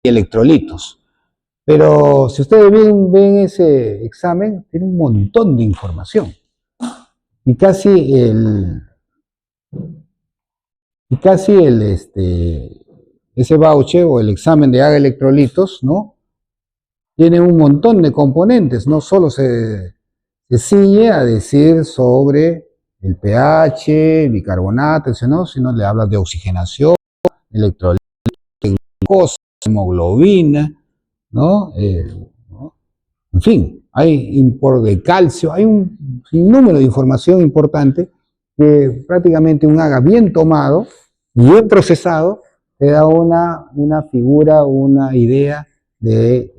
electrolitos. Pero si ustedes ven ese examen, tiene un montón de información. Y casi ese voucher o el examen de haga electrolitos, ¿no? Tiene un montón de componentes, no solo se ciñe a decir sobre el pH, el bicarbonato, ¿no? Sino le habla de oxigenación, electrolitos, glucosa, hemoglobina, ¿no? ¿No? En fin, hay import de calcio, hay un sinnúmero de información importante que prácticamente un haga bien tomado, bien procesado, te da una figura, una idea de,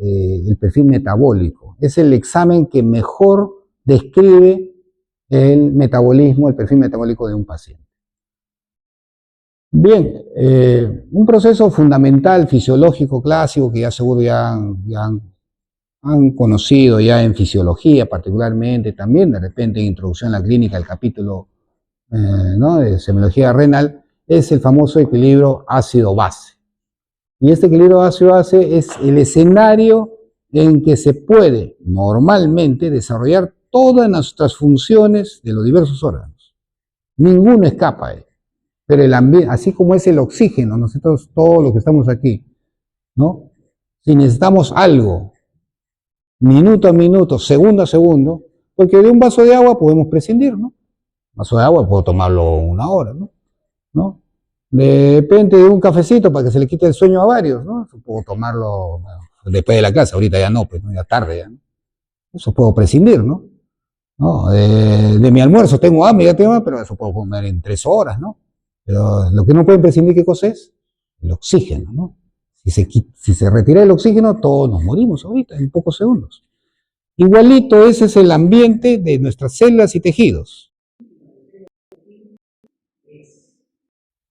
el perfil metabólico. Es el examen que mejor describe el metabolismo, el perfil metabólico de un paciente. Bien, un proceso fundamental, fisiológico, clásico, que ya seguro ya han conocido ya en fisiología particularmente, también de repente en introducción a la clínica, el capítulo ¿no? de semiología renal, es el famoso equilibrio ácido-base. Y este equilibrio ácido-base es el escenario en que se puede normalmente desarrollar todas nuestras funciones de los diversos órganos. Ninguno escapa a él. Pero el ambiente, así como es el oxígeno, nosotros todos los que estamos aquí, ¿no? Si necesitamos algo, minuto a minuto, segundo a segundo, porque de un vaso de agua podemos prescindir, ¿no? Un vaso de agua puedo tomarlo una hora, ¿no? De repente de un cafecito para que se le quite el sueño a varios, ¿no? Eso puedo tomarlo después de la clase, ahorita ya no, pues, ¿no? Ya tarde ya, ¿no? Eso puedo prescindir, ¿no? De mi almuerzo tengo hambre, ya tengo hambre, pero eso puedo comer en 3 horas, ¿no? Pero lo que no pueden prescindir, ¿qué cosa es? El oxígeno, ¿no? Si se retira el oxígeno, todos nos morimos ahorita, en pocos segundos. Igualito, ese es el ambiente de nuestras células y tejidos.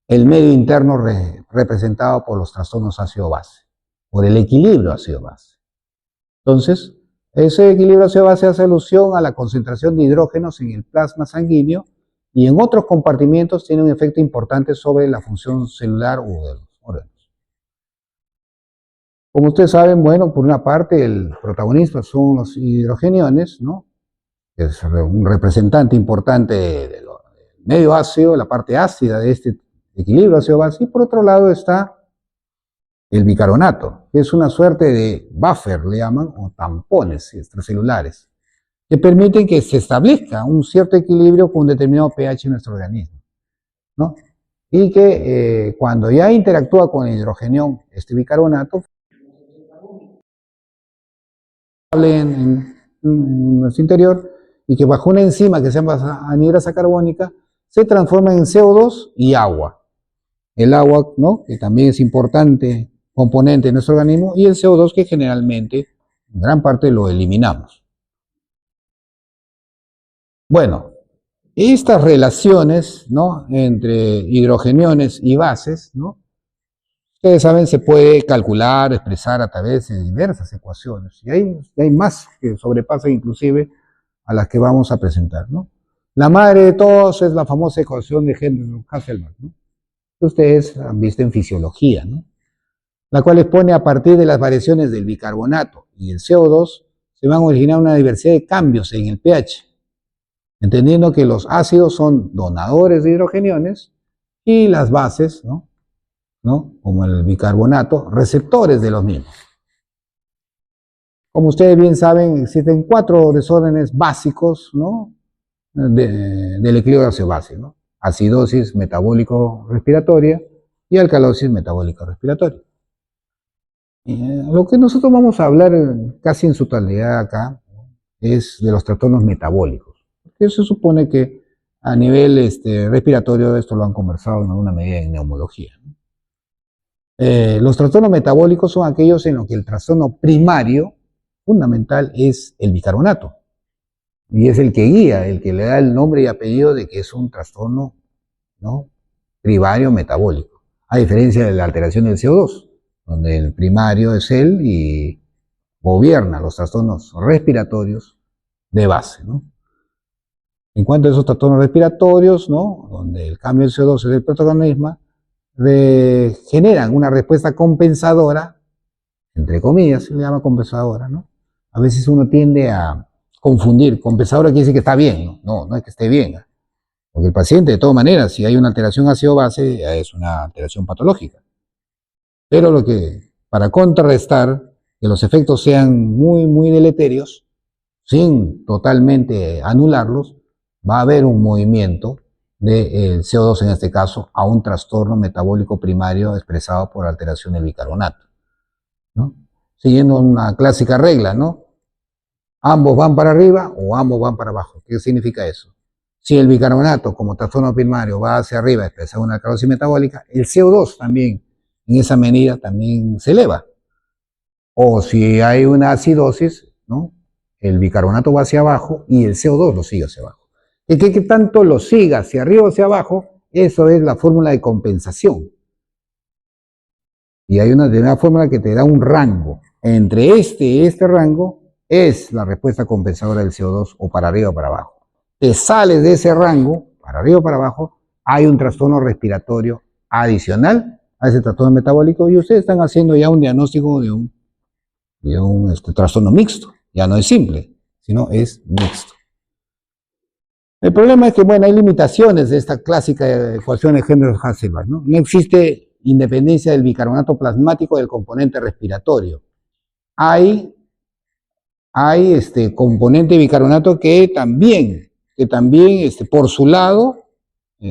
El medio interno representado por los trastornos ácido-base, por el equilibrio ácido-base. Entonces, ese equilibrio ácido-base hace alusión a la concentración de hidrógenos en el plasma sanguíneo y en otros compartimentos tiene un efecto importante sobre la función celular o de los órganos. Como ustedes saben, bueno, por una parte el protagonista son los hidrogeniones, ¿no? Que es un representante importante del medio ácido, la parte ácida de este equilibrio ácido-base, y por otro lado está el bicarbonato, que es una suerte de buffer, le llaman, o tampones extracelulares, que permiten que se establezca un cierto equilibrio con un determinado pH en nuestro organismo, ¿no? Y que cuando ya interactúa con el hidrogenión, este bicarbonato, en nuestro interior, y que bajo una enzima que se llama anhidrasa carbónica, se transforma en CO2 y agua. El agua, ¿no? Que también es importante componente de nuestro organismo, y el CO2 que generalmente, en gran parte, lo eliminamos. Bueno, estas relaciones, ¿no? Entre hidrogeniones y bases, ¿no? Ustedes saben, se puede calcular, expresar a través de diversas ecuaciones, y hay más que sobrepasan inclusive a las que vamos a presentar, ¿no? La madre de todos es la famosa ecuación de Henry-Hasselbalch, ¿no? Que ustedes han visto en fisiología, ¿no? La cual expone a partir de las variaciones del bicarbonato y el CO2 se van a originar una diversidad de cambios en el pH, entendiendo que los ácidos son donadores de hidrogeniones y las bases, ¿no? Como el bicarbonato, receptores de los mismos. Como ustedes bien saben, existen 4 desórdenes básicos, ¿no? Del equilibrio ácido-base, ¿no? Acidosis metabólico-respiratoria y alcalosis metabólico-respiratoria. Lo que nosotros vamos a hablar casi en su totalidad acá es de los trastornos metabólicos. Porque se supone que a nivel respiratorio esto lo han conversado en alguna medida en neumología, ¿no? Los trastornos metabólicos son aquellos en los que el trastorno primario, fundamental, es el bicarbonato. Y es el que guía, el que le da el nombre y apellido de que es un trastorno, ¿no? Primario metabólico. A diferencia de la alteración del CO2, donde el primario es él y gobierna los trastornos respiratorios de base, ¿no? En cuanto a esos trastornos respiratorios, ¿no? Donde el cambio del CO2 es el protagonista, generan una respuesta compensadora entre comillas, se le llama compensadora, ¿no? A veces uno tiende a confundir. Compensadora quiere decir que está bien, ¿no? No, no es que esté bien. Porque el paciente, de todas maneras, si hay una alteración ácido-base, es una alteración patológica. Pero para contrarrestar que los efectos sean muy, muy deleterios, sin totalmente anularlos, va a haber un movimiento del CO2 en este caso a un trastorno metabólico primario expresado por alteración del bicarbonato, ¿no? Siguiendo una clásica regla, ¿no? Ambos van para arriba o ambos van para abajo. ¿Qué significa eso? Si el bicarbonato como trastorno primario va hacia arriba expresado una alcalosis metabólica, el CO2 también en esa medida también se eleva. O si hay una acidosis, ¿no? El bicarbonato va hacia abajo y el CO2 lo sigue hacia abajo. Y que tanto lo siga hacia arriba o hacia abajo, eso es la fórmula de compensación. Y hay una determinada fórmula que te da un rango. Entre este rango es la respuesta compensadora del CO2 o para arriba o para abajo. Te sales de ese rango, para arriba o para abajo, hay un trastorno respiratorio adicional a ese trastorno metabólico y ustedes están haciendo ya un diagnóstico de un trastorno mixto. Ya no es simple, sino es mixto. El problema es que, bueno, hay limitaciones de esta clásica ecuación de Hendel-Hasselbalch, ¿no? No existe independencia del bicarbonato plasmático del componente respiratorio. Hay componente bicarbonato que también por su lado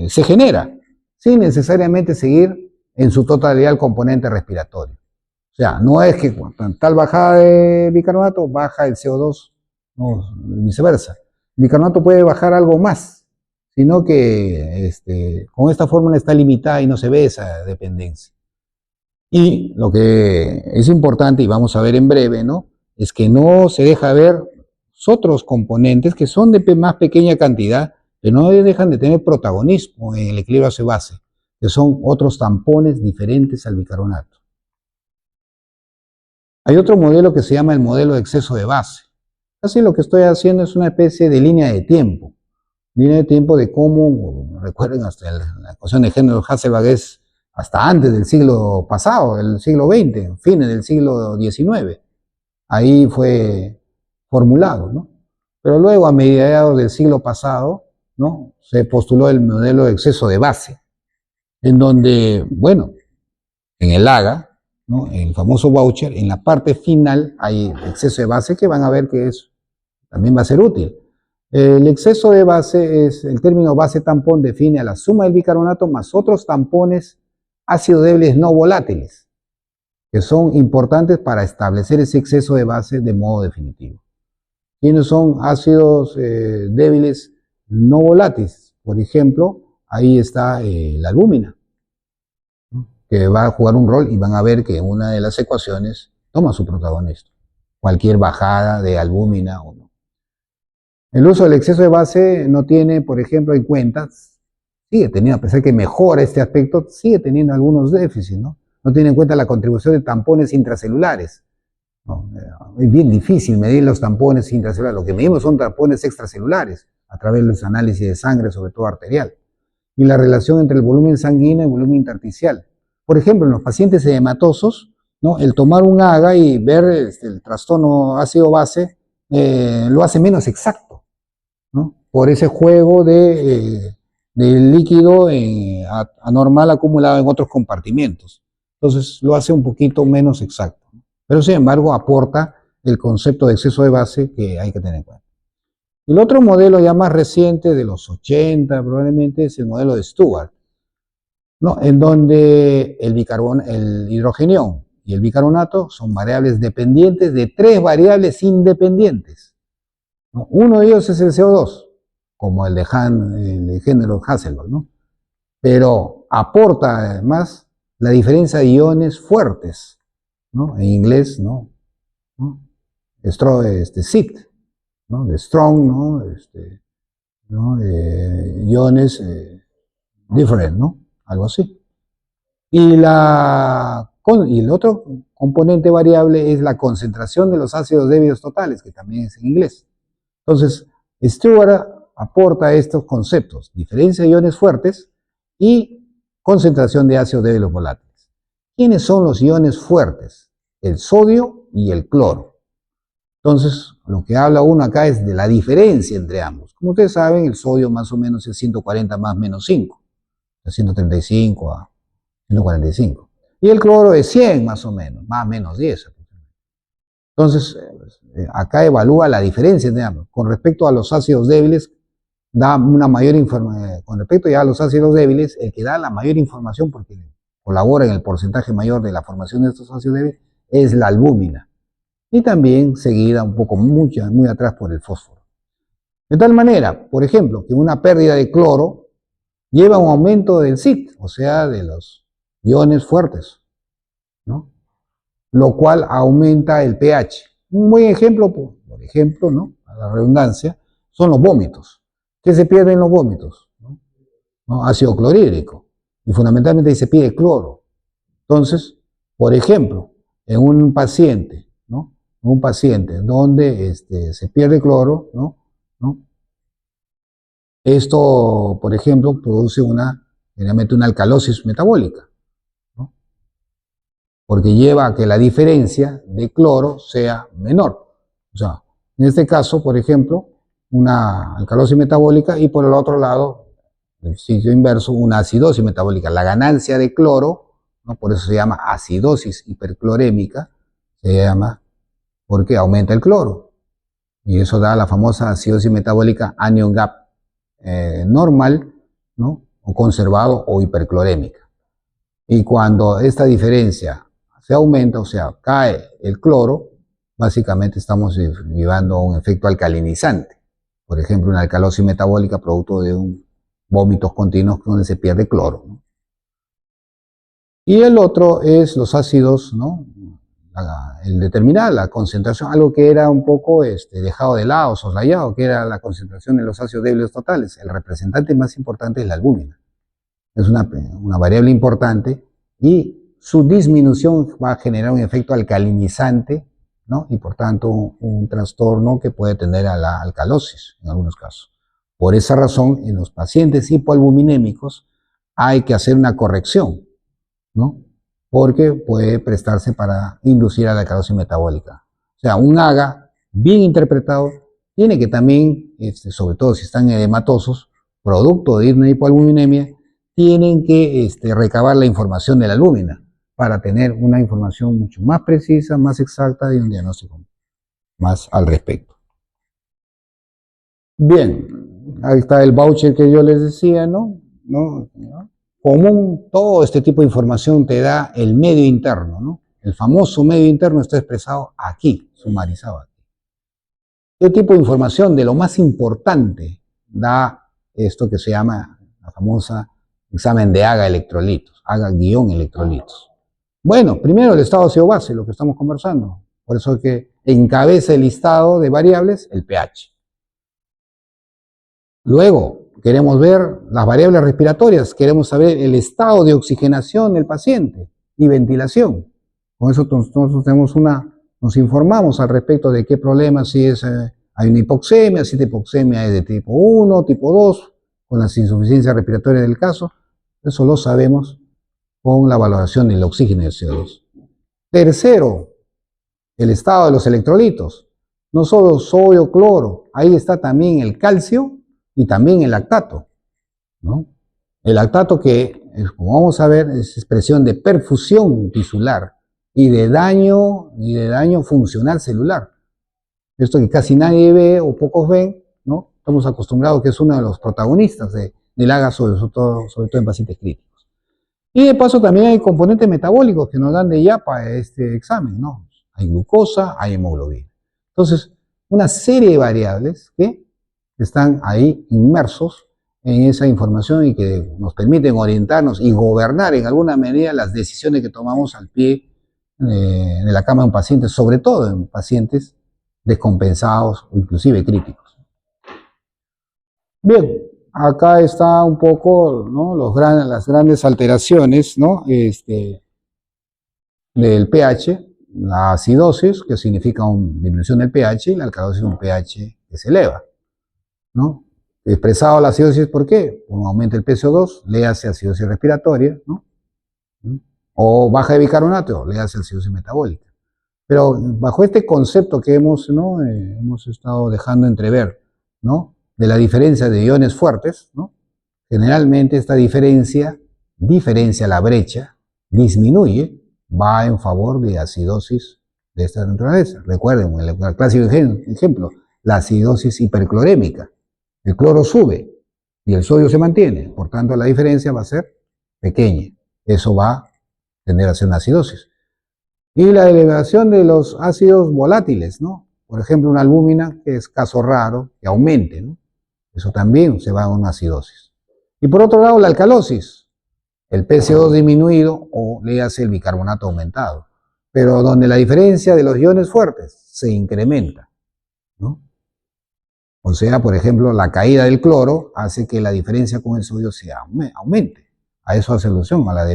se genera, sin necesariamente seguir en su totalidad el componente respiratorio. O sea, no es que con tal bajada de bicarbonato baja el CO2, no, viceversa. El bicarbonato puede bajar algo más, sino que con esta fórmula está limitada y no se ve esa dependencia. Y lo que es importante, y vamos a ver en breve, ¿no? Es que no se deja ver otros componentes que son de más pequeña cantidad, que no dejan de tener protagonismo en el equilibrio ácido-base, que son otros tampones diferentes al bicarbonato. Hay otro modelo que se llama el modelo de exceso de base. Así lo que estoy haciendo es una especie de línea de tiempo. Línea de tiempo de cómo, recuerden, hasta la ecuación de Hendel-Hasselbalch es hasta antes del siglo pasado, del siglo XX, fines del siglo XIX. Ahí fue formulado, ¿no? Pero luego, a mediados del siglo pasado, ¿no? Se postuló el modelo de exceso de base, en donde, bueno, en el AGA, ¿no? El famoso voucher, en la parte final hay exceso de base que van a ver que eso también va a ser útil. El exceso de base el término base tampón define a la suma del bicarbonato más otros tampones ácidos débiles no volátiles, que son importantes para establecer ese exceso de base de modo definitivo. ¿Quiénes son ácidos débiles no volátiles? Por ejemplo, ahí está la albúmina, que va a jugar un rol y van a ver que una de las ecuaciones toma su protagonismo, cualquier bajada de albúmina o no. El uso del exceso de base no tiene, por ejemplo, en cuenta, sigue teniendo, a pesar que mejora este aspecto, sigue teniendo algunos déficits, ¿no? No tiene en cuenta la contribución de tampones intracelulares. ¿No? Es bien difícil medir los tampones intracelulares. Lo que medimos son tampones extracelulares a través de los análisis de sangre, sobre todo arterial. Y la relación entre el volumen sanguíneo y el volumen intersticial. Por ejemplo, en los pacientes edematosos, ¿no? El tomar un AGA y ver el trastorno ácido-base lo hace menos exacto, ¿no? Por ese juego de líquido anormal acumulado en otros compartimentos. Entonces lo hace un poquito menos exacto. Pero sin embargo aporta el concepto de exceso de base que hay que tener en cuenta. El otro modelo ya más reciente, de los 80 probablemente, es el modelo de Stuart, ¿no? En donde el hidrogenión y el bicarbonato son variables dependientes de tres variables independientes, ¿no? Uno de ellos es el CO2, como el de Hendel-Hasselbalch, ¿no? Pero aporta además la diferencia de iones fuertes, ¿no? En inglés, ¿no? SIT, ¿no? De strong, ¿no? Iones different, ¿no? Algo así. Y el otro componente variable es la concentración de los ácidos débiles totales, que también es en inglés. Entonces, Stewart aporta estos conceptos: diferencia de iones fuertes y concentración de ácidos débiles volátiles. ¿Quiénes son los iones fuertes? el sodio y el cloro. Entonces, lo que habla uno acá es de la diferencia entre ambos. Como ustedes saben, el sodio más o menos es 140 más menos 5, de 135 a 145. Y el cloro es 100 más o menos, más o menos 10. Entonces, acá evalúa la diferencia entre ambos. Con respecto a los ácidos débiles, da una mayor información. Con respecto ya a los ácidos débiles, el que da la mayor información, porque colabora en el porcentaje mayor de la formación de estos ácidos débiles, es la albúmina. Y también seguida un poco muy atrás por el fósforo. De tal manera, por ejemplo, que una pérdida de cloro lleva a un aumento del CIT, o sea, de los iones fuertes, ¿no? Lo cual aumenta el pH. Un buen ejemplo, por ejemplo, ¿no?, a la redundancia, son los vómitos. ¿Qué se pierde en los vómitos? ¿No? Ácido clorhídrico. Y fundamentalmente ahí se pide cloro. Entonces, por ejemplo, en un paciente, ¿no?, un paciente donde se pierde cloro, ¿no? Esto, por ejemplo, produce generalmente una alcalosis metabólica, ¿no?, porque lleva a que la diferencia de cloro sea menor. O sea, en este caso, por ejemplo, una alcalosis metabólica y por el otro lado, en el sitio inverso, una acidosis metabólica. La ganancia de cloro, ¿no?, por eso se llama acidosis hiperclorémica, se llama porque aumenta el cloro. Y eso da la famosa acidosis metabólica anion gap normal, ¿no?, o conservado o hiperclorémica. Y cuando esta diferencia se aumenta, o sea, cae el cloro, básicamente estamos llevando un efecto alcalinizante. Por ejemplo, una alcalosis metabólica producto de vómitos continuos donde se pierde cloro, ¿no? Y el otro es los ácidos, ¿no?, el determinar la concentración, algo que era un poco dejado de lado, soslayado, que era la concentración de los ácidos débiles totales. El representante más importante es la albúmina. Es una variable importante y su disminución va a generar un efecto alcalinizante, ¿no?, y por tanto un trastorno que puede tender a la alcalosis en algunos casos. Por esa razón, en los pacientes hipoalbuminémicos hay que hacer una corrección, ¿no?, porque puede prestarse para inducir a la alcalosis metabólica. O sea, un AGA bien interpretado tiene que también, sobre todo si están edematosos, producto de una hipoalbuminemia, tienen que recabar la información de la albúmina para tener una información mucho más precisa, más exacta y un diagnóstico más al respecto. Bien, ahí está el voucher que yo les decía, ¿no? Común, todo este tipo de información te da el medio interno, ¿no? El famoso medio interno está expresado aquí, sumarizado aquí. ¿Qué tipo de información de lo más importante da esto que se llama la famosa examen de AGA electrolitos, AGA-electrolitos? Bueno, primero el estado ácido base, lo que estamos conversando. Por eso es que encabeza el listado de variables el pH. Luego, queremos ver las variables respiratorias, queremos saber el estado de oxigenación del paciente y ventilación. Con eso nosotros nos informamos al respecto de qué problema, si hay una hipoxemia, si esta hipoxemia es de tipo 1, tipo 2, con las insuficiencias respiratorias del caso. Eso lo sabemos con la valoración del oxígeno y el CO2. Tercero, el estado de los electrolitos. No solo sodio, cloro, ahí está también el calcio y también el lactato, ¿no? El lactato que, como vamos a ver, es expresión de perfusión tisular y de daño funcional celular. Esto que casi nadie ve o pocos ven, ¿no? Estamos acostumbrados que es uno de los protagonistas del AGA, sobre todo en pacientes críticos. Y de paso también hay componentes metabólicos que nos dan de yapa este examen, ¿no? Hay glucosa, hay hemoglobina. Entonces, una serie de variables que están ahí inmersos en esa información y que nos permiten orientarnos y gobernar en alguna medida las decisiones que tomamos al pie de la cama de un paciente, sobre todo en pacientes descompensados o inclusive críticos. Bien, acá está un poco, ¿no?, las grandes alteraciones, ¿no?, del pH, la acidosis, que significa una disminución del pH, y la alcalosis, un pH que se eleva, ¿no? Expresado la acidosis, ¿por qué? Cuando aumenta el PCO2, le hace acidosis respiratoria, ¿no? O baja de bicarbonato, le hace acidosis metabólica. Pero bajo este concepto que hemos, ¿no? Hemos estado dejando entrever, ¿no? De la diferencia de iones fuertes, ¿no? Generalmente esta diferencia la brecha, disminuye, va en favor de acidosis de esta naturaleza. Recuerden, el clásico ejemplo, la acidosis hiperclorémica. El cloro sube y el sodio se mantiene, por tanto la diferencia va a ser pequeña. Eso va a tender a ser una acidosis. Y la elevación de los ácidos volátiles, ¿no? Por ejemplo, una albúmina, que es caso raro, que aumente, ¿no? Eso también se va a una acidosis. Y por otro lado, la alcalosis, el PCO2 disminuido o le hace el bicarbonato aumentado, pero donde la diferencia de los iones fuertes se incrementa, ¿no? O sea, por ejemplo, la caída del cloro hace que la diferencia con el sodio se aumente. A eso hace alusión, a la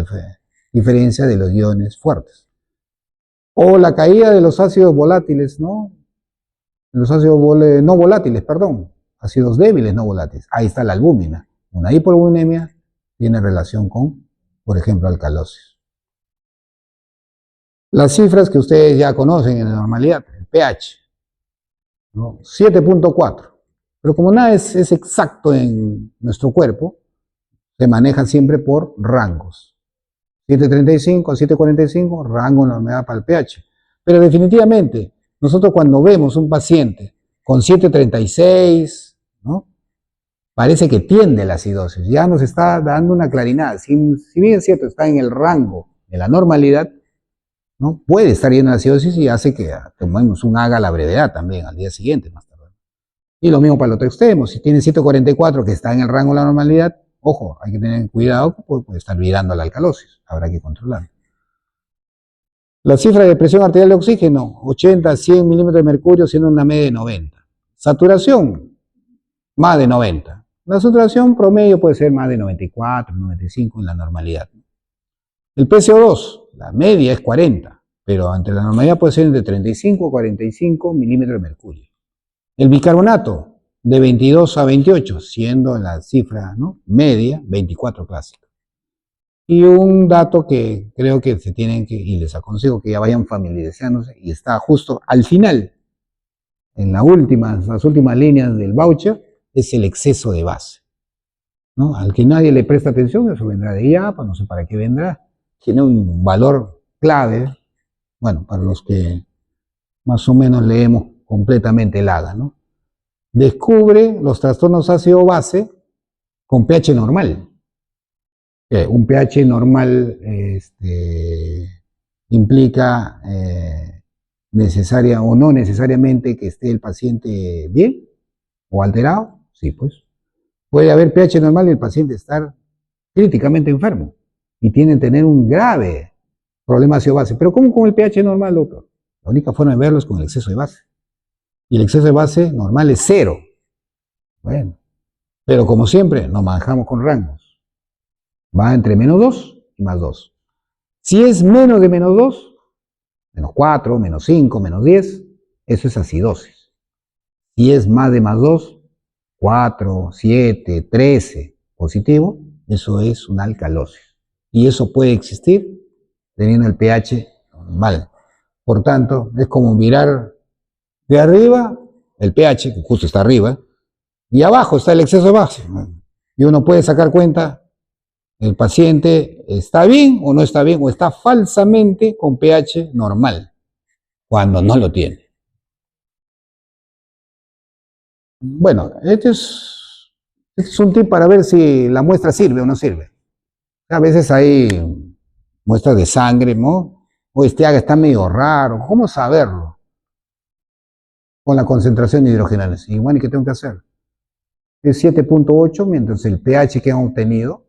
diferencia de los iones fuertes. O la caída de los ácidos volátiles, ¿no? Los ácidos no volátiles, perdón. Ácidos débiles no volátiles. Ahí está la albúmina. Una hipoalbuminemia tiene relación con, por ejemplo, alcalosis. Las cifras que ustedes ya conocen en la normalidad, el pH, ¿no? 7.4. Pero como nada es exacto en nuestro cuerpo, se maneja siempre por rangos. 7.35 a 7.45, rango normal para el pH. Pero definitivamente, nosotros cuando vemos un paciente con 7.36, ¿no? Parece que tiende la acidosis, ya nos está dando una claridad. Si bien es cierto, está en el rango de la normalidad, ¿no? Puede estar yendo a la acidosis y hace que tomemos un haga a la brevedad también, al día siguiente más tarde. Y lo mismo para el otro extremo, si tiene 7.44 que está en el rango de la normalidad, ojo, hay que tener cuidado, puede estar virando la alcalosis, habrá que controlarlo. La cifra de presión arterial de oxígeno, 80 a 100 milímetros de mercurio, siendo una media de 90. Saturación, más de 90. La saturación promedio puede ser más de 94, 95 en la normalidad. El PCO2, la media es 40, pero entre la normalidad puede ser entre 35 y 45 milímetros de mercurio. El bicarbonato, de 22 a 28, siendo la cifra, ¿no?, media, 24 clásica. Y un dato que creo que se tienen que, y les aconsejo que ya vayan familiarizándose, y está justo al final, en las últimas líneas del voucher, es el exceso de base, ¿no? Al que nadie le presta atención, eso vendrá de IAPA, no sé para qué vendrá, tiene un valor clave, bueno, para los que más o menos leemos completamente el AGA, ¿no? Descubre los trastornos ácido-base con pH normal. Un pH normal implica necesaria o no necesariamente que esté el paciente bien o alterado. Sí, pues. Puede haber pH normal y el paciente estar críticamente enfermo y tiene que tener un grave problema ácido-base. Pero ¿cómo con el pH normal, doctor? La única forma de verlo es con el exceso de base. Y el exceso de base normal es 0. Bueno, pero como siempre, nos manejamos con rangos. Va entre menos 2 y más 2. Si es menos de menos 2, menos 4, menos 5, menos 10, eso es acidosis. Si es más de más 2, 4, 7, 13 positivo, eso es una alcalosis. Y eso puede existir teniendo el pH normal. Por tanto, es como mirar de arriba el pH, que justo está arriba, y abajo está el exceso de base. Y uno puede sacar cuenta, el paciente está bien o no está bien, o está falsamente con pH normal, cuando no lo tiene. Bueno, este es un tip para ver si la muestra sirve o no sirve. A veces hay muestras de sangre, ¿no? O este haga está medio raro, ¿cómo saberlo? Con la concentración de hidrogenales. Y bueno, ¿y qué tengo que hacer? Es 7.8, mientras el pH que han obtenido,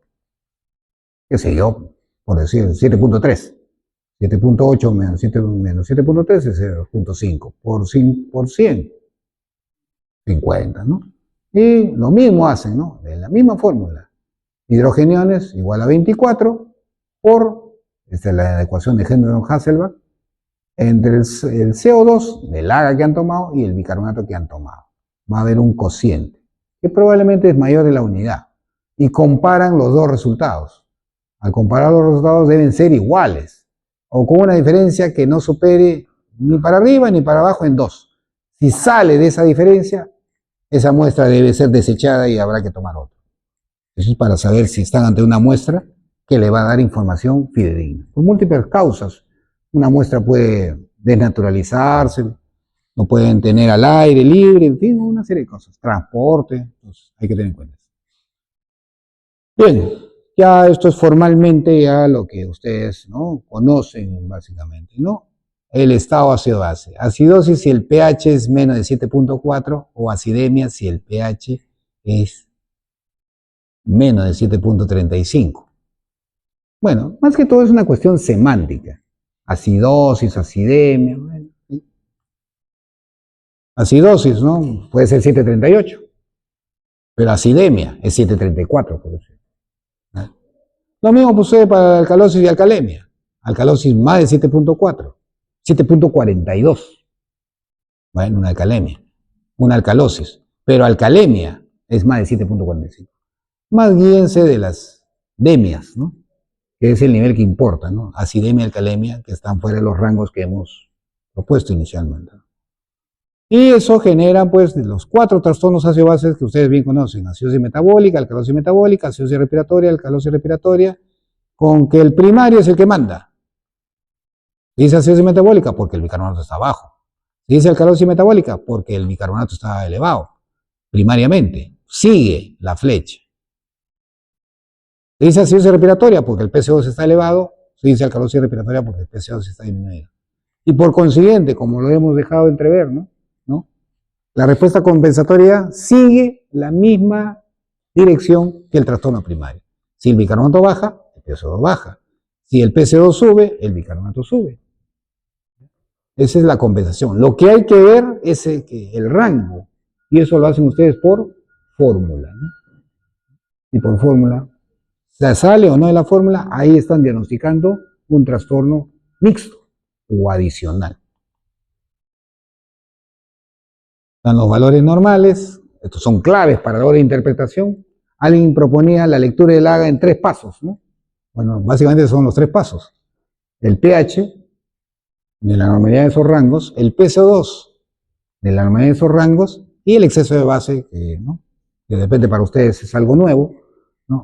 qué sé yo, por decir 7.3. 7.8 menos 7.3 es 0.5 por 100. 50, ¿no? Y lo mismo hacen, ¿no? De la misma fórmula. Hidrogeniones igual a 24 por, esta es la ecuación de Hendron-Hasselbalch, entre el CO2 del AGA que han tomado y el bicarbonato que han tomado. Va a haber un cociente, que probablemente es mayor de la unidad. Y comparan los dos resultados. Al comparar los resultados deben ser iguales, o con una diferencia que no supere ni para arriba ni para abajo en 2. Si sale de esa diferencia, esa muestra debe ser desechada y habrá que tomar otra. Eso es para saber si están ante una muestra que le va a dar información fidedigna. Por múltiples causas, una muestra puede desnaturalizarse, no pueden tener al aire libre, en fin, una serie de cosas. Transporte, entonces hay que tener en cuenta. Bien, ya esto es formalmente ya lo que ustedes, ¿no?, conocen básicamente, ¿no? El estado ácido-base. Acidosis si el pH es menos de 7.4 o acidemia si el pH es menos de 7.35. Bueno, más que todo es una cuestión semántica. Acidosis, acidemia. Bueno, ¿sí? Acidosis, ¿no? Puede ser 7.38, pero acidemia es 7.34, por ejemplo. Lo mismo sucede para alcalosis y alcalemia. Alcalosis más de 7.4, 7.42. Bueno, una alcalemia, una alcalosis. Pero alcalemia es más de 7.45. Más guíense de las demias, ¿no?, que es el nivel que importa, ¿no? Acidemia y alcalemia, que están fuera de los rangos que hemos propuesto inicialmente. Y eso genera, pues, los 4 trastornos ácido-bases que ustedes bien conocen: acidosis metabólica, alcalosis metabólica, acidosis respiratoria, alcalosis respiratoria, con que el primario es el que manda. Dice acidosis metabólica porque el bicarbonato está bajo. Dice alcalosis metabólica porque el bicarbonato está elevado, primariamente. Sigue la flecha. Se dice acidosis respiratoria porque el PCO2 está elevado, se dice alcalosis respiratoria porque el PCO2 está disminuido. Y por consiguiente, como lo hemos dejado entrever, ¿no?, la respuesta compensatoria sigue la misma dirección que el trastorno primario. Si el bicarbonato baja, el PCO2 baja. Si el PCO2 sube, el bicarbonato sube. Esa es la compensación. Lo que hay que ver es el rango, y eso lo hacen ustedes por fórmula, ¿no? Y por fórmula, se sale o no de la fórmula, ahí están diagnosticando un trastorno mixto o adicional. Están los valores normales, estos son claves para la hora de interpretación. Alguien proponía la lectura del AGA en 3 pasos, ¿no? Bueno, básicamente son los 3 pasos. El pH de la normalidad de esos rangos, el PCO2 de la normalidad de esos rangos y el exceso de base, ¿no?, que de repente para ustedes es algo nuevo, ¿no?,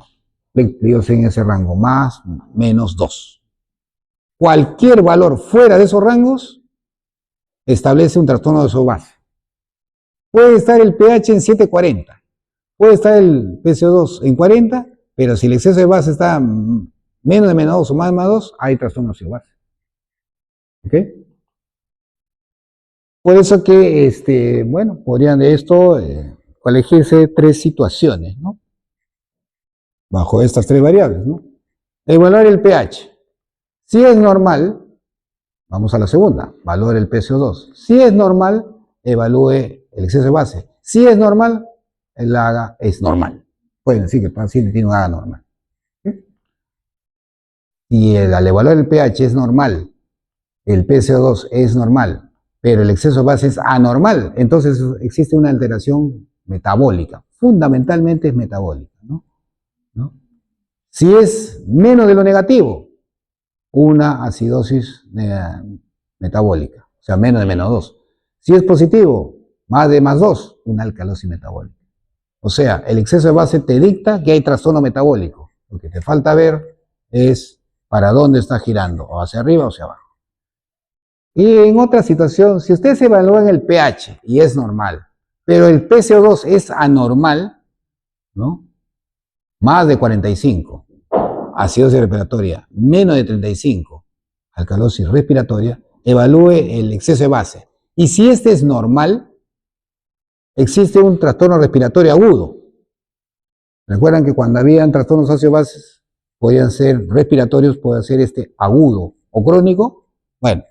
dios en ese rango, más, menos 2. Cualquier valor fuera de esos rangos establece un trastorno de base. Puede estar el pH en 7.40, puede estar el PCO2 en 40, pero si el exceso de base está menos de menos 2 o más de más 2, hay trastorno de base. ¿Ok? Por eso que, bueno, podrían de esto elegirse 3 situaciones, ¿no?, bajo estas 3 variables, ¿no? Evaluar el pH. Si es normal, vamos a la segunda, valore el PCO2. Si es normal, evalúe el exceso de base. Si es normal, el AGA es normal. Pueden decir que el paciente tiene un AGA normal. ¿Sí? Si al evaluar el pH es normal, el PCO2 es normal, pero el exceso de base es anormal, entonces existe una alteración metabólica. Fundamentalmente es metabólica, ¿no? Si es menos de lo negativo, una acidosis metabólica, o sea, menos de menos 2. Si es positivo, más de más 2, una alcalosis metabólica. O sea, el exceso de base te dicta que hay trastorno metabólico. Lo que te falta ver es para dónde está girando, o hacia arriba o hacia abajo. Y en otra situación, si ustedes evalúan el pH y es normal, pero el PCO2 es anormal, ¿no?, más de 45, acidosis respiratoria, menos de 35, alcalosis respiratoria, evalúe el exceso de base. Y si este es normal, existe un trastorno respiratorio agudo. Recuerdan que cuando habían trastornos ácido-bases, podían ser respiratorios, puede ser agudo o crónico. Bueno,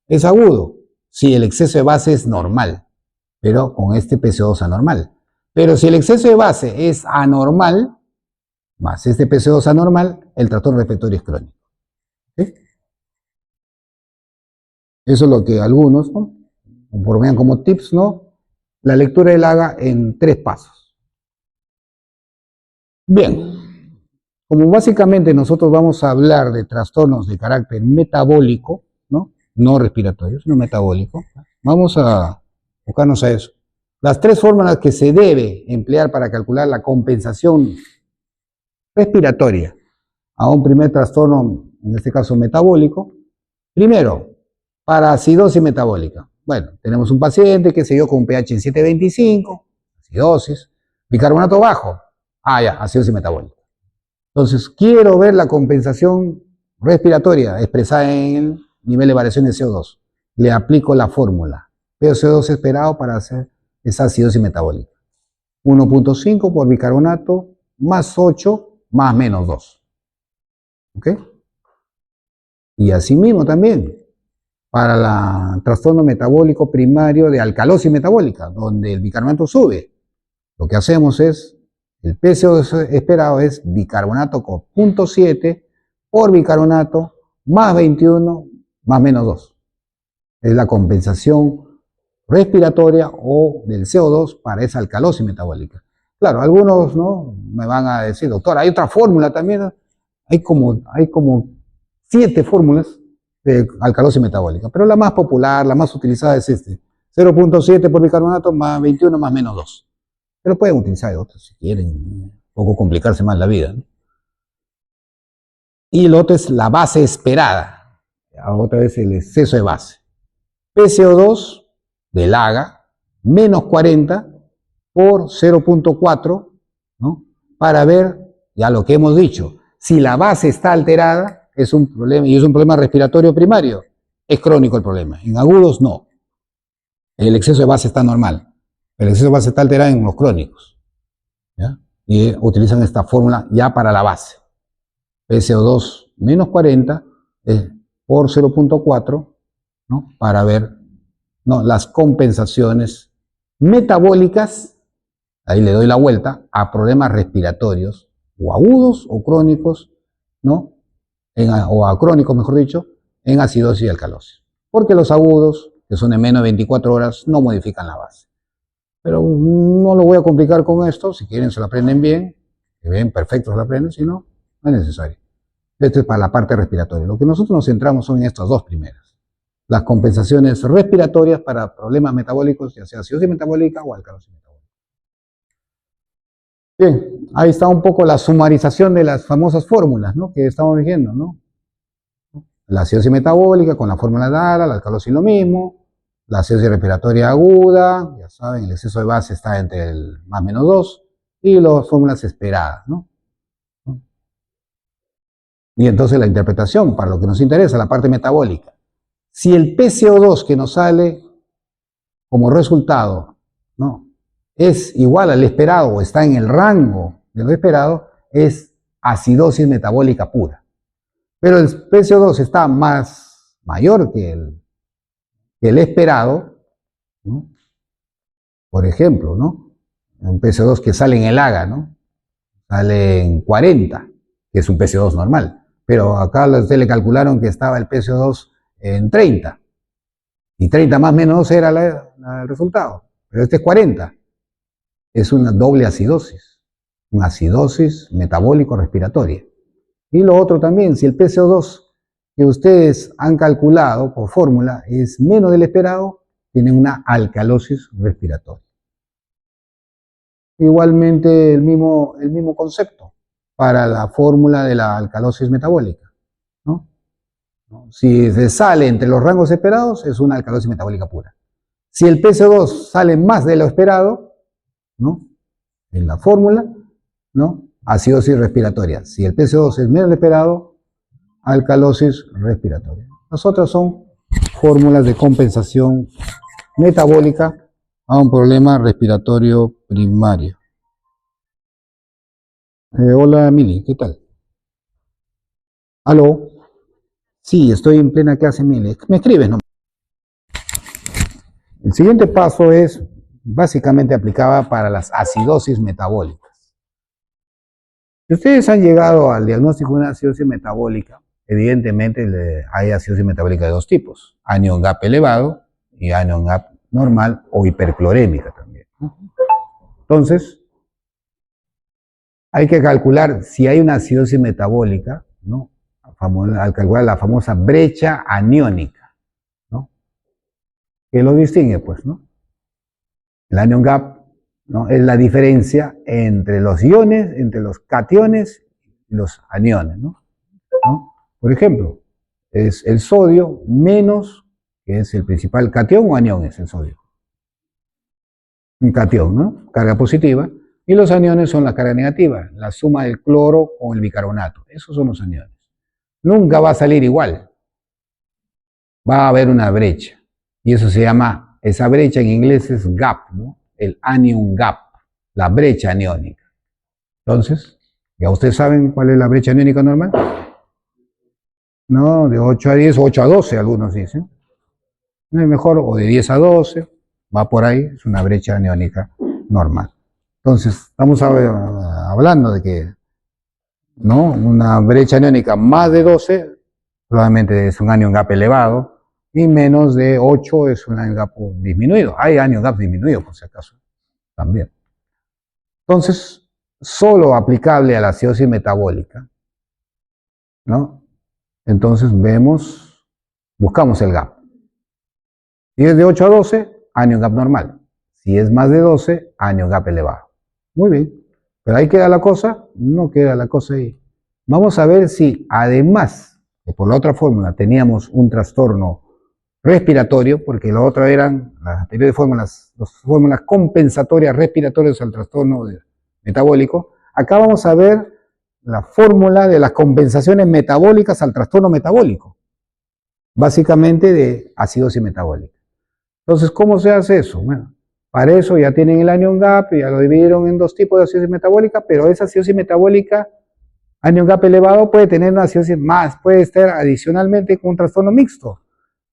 es agudo si el exceso de base es normal, pero con este PCO2 anormal. Pero si el exceso de base es anormal, más este PCO2 anormal, el trastorno respiratorio es crónico. ¿Sí? Eso es lo que algunos, ¿no?, vean como tips, ¿no?, la lectura del AGA en 3 pasos. Bien, como básicamente nosotros vamos a hablar de trastornos de carácter metabólico, ¿no?, no respiratorio, sino metabólico. Vamos a buscarnos a eso. Las tres fórmulas que se debe emplear para calcular la compensación respiratoria a un primer trastorno, en este caso metabólico. Primero, para acidosis metabólica. Bueno, tenemos un paciente que se dio con un pH en 7.25, acidosis, bicarbonato bajo. Ya, acidosis metabólica. Entonces, quiero ver la compensación respiratoria expresada en el nivel de variación de CO2. Le aplico la fórmula. PaCO2 esperado para hacer esa acidosis metabólica. 1.5 por bicarbonato más 8 más menos 2. ¿Ok? Y asimismo también para el trastorno metabólico primario de alcalosis metabólica, donde el bicarbonato sube. Lo que hacemos es, el PaCO2 esperado es bicarbonato con 0.7 por bicarbonato más 21 más menos 2. Es la compensación respiratoria o del CO2 para esa alcalosis metabólica. Claro, algunos ¿no? me van a decir, doctor, hay otra fórmula también. Hay como 7 fórmulas de alcalosis metabólica, pero la más popular, la más utilizada es 0.7 por bicarbonato más 21 más menos 2. Pero pueden utilizar otros si quieren, un poco complicarse más la vida, ¿no? Y el otro es la base esperada, otra vez el exceso de base. PaCO2 del AGA menos 40 por 0.4, ¿no? Para ver, ya lo que hemos dicho, si la base está alterada, es un problema, y es un problema respiratorio primario, es crónico el problema. En agudos, no. El exceso de base está normal. El exceso de base está alterado en los crónicos, ¿ya? Y utilizan esta fórmula ya para la base. PaCO2 menos 40 por 0.4, ¿no? Para ver las compensaciones metabólicas, ahí le doy la vuelta, a problemas respiratorios, o agudos o crónicos, ¿no? O a crónicos, mejor dicho, en acidosis y alcalosis. Porque los agudos, que son de menos de 24 horas, no modifican la base. Pero no lo voy a complicar con esto. Si quieren se lo aprenden bien, que bien, perfecto se lo aprenden, si no, no es necesario. Esto es para la parte respiratoria. Lo que nosotros nos centramos son en estas dos primeras. Las compensaciones respiratorias para problemas metabólicos, ya sea acidosis metabólica o alcalosis metabólica. Bien, ahí está un poco la sumarización de las famosas fórmulas, ¿no? Que estamos viendo, ¿no? La acidosis metabólica con la fórmula de ALA, la alcalosis lo mismo, la acidosis respiratoria aguda, ya saben, el exceso de base está entre el más menos 2, y las fórmulas esperadas, ¿no? Y entonces la interpretación, para lo que nos interesa, la parte metabólica. Si el PaCO2 que nos sale como resultado, ¿no?, es igual al esperado o está en el rango de lo esperado, es acidosis metabólica pura. Pero el PaCO2 está mayor que el esperado, ¿no? Por ejemplo, ¿no? Un PaCO2 que sale en el AGA, ¿no? Sale en 40, que es un PaCO2 normal. Pero acá a usted le calcularon que estaba el PaCO2 en 30. Y 30 más menos 2 era el resultado. Pero este es 40. Es una doble acidosis. Una acidosis metabólico-respiratoria. Y lo otro también, si el PaCO2 que ustedes han calculado por fórmula es menos del esperado, tienen una alcalosis respiratoria. Igualmente el mismo concepto para la fórmula de la alcalosis metabólica, ¿no? Si se sale entre los rangos esperados, es una alcalosis metabólica pura. Si el PaCO2 sale más de lo esperado, ¿no?, en la fórmula, ¿no?, acidosis respiratoria. Si el PaCO2 es menos del esperado, alcalosis respiratoria. Las otras son fórmulas de compensación metabólica a un problema respiratorio primario. Hola, Mili, ¿qué tal? ¿Aló? Sí, estoy en plena clase, Mili. Me escribes, ¿no? El siguiente paso es básicamente aplicada para las acidosis metabólicas. Si ustedes han llegado al diagnóstico de una acidosis metabólica, evidentemente hay acidosis metabólica de dos tipos: anion gap elevado y anion gap normal o hiperclorémica también, ¿no? Entonces, hay que calcular si hay una acidosis metabólica, ¿no?, al calcular la famosa brecha aniónica. ¿Qué lo distingue? Pues, ¿no? El anion gap, ¿no?, es la diferencia entre los iones, entre los cationes y los aniones, ¿no? Por ejemplo, es el sodio menos, que es el principal cation o anión, es el sodio. Un cation, ¿no? Carga positiva. Y los aniones son la carga negativa, la suma del cloro con el bicarbonato. Esos son los aniones. Nunca va a salir igual. Va a haber una brecha. Y eso se llama, esa brecha en inglés es gap, ¿no? El anion gap, la brecha aniónica. Entonces, ¿ya ustedes saben cuál es la brecha aniónica normal? No, de 8 a 10, 8 a 12 algunos dicen. No es mejor, o de 10 a 12, va por ahí, es una brecha aniónica normal. Entonces, estamos hablando de que, ¿no?, una brecha aniónica más de 12 probablemente es un anion gap elevado, y menos de 8 es un anion gap disminuido. Hay anion gap disminuido, por si acaso, también. Entonces, solo aplicable a la acidosis metabólica, ¿no? Entonces buscamos el gap. Si es de 8 a 12, anion gap normal. Si es más de 12, anion gap elevado. Muy bien. Pero ahí queda la cosa, no queda la cosa ahí. Vamos a ver si además, que por la otra fórmula teníamos un trastorno respiratorio, porque la otra eran las anteriores fórmulas, las fórmulas compensatorias respiratorias al trastorno metabólico. Acá vamos a ver la fórmula de las compensaciones metabólicas al trastorno metabólico, básicamente de acidosis metabólica. Entonces, ¿cómo se hace eso? Bueno, para eso ya tienen el anion gap, ya lo dividieron en dos tipos de acidosis metabólica, pero esa acidosis metabólica, anion gap elevado, puede tener una acidosis más, puede estar adicionalmente con un trastorno mixto.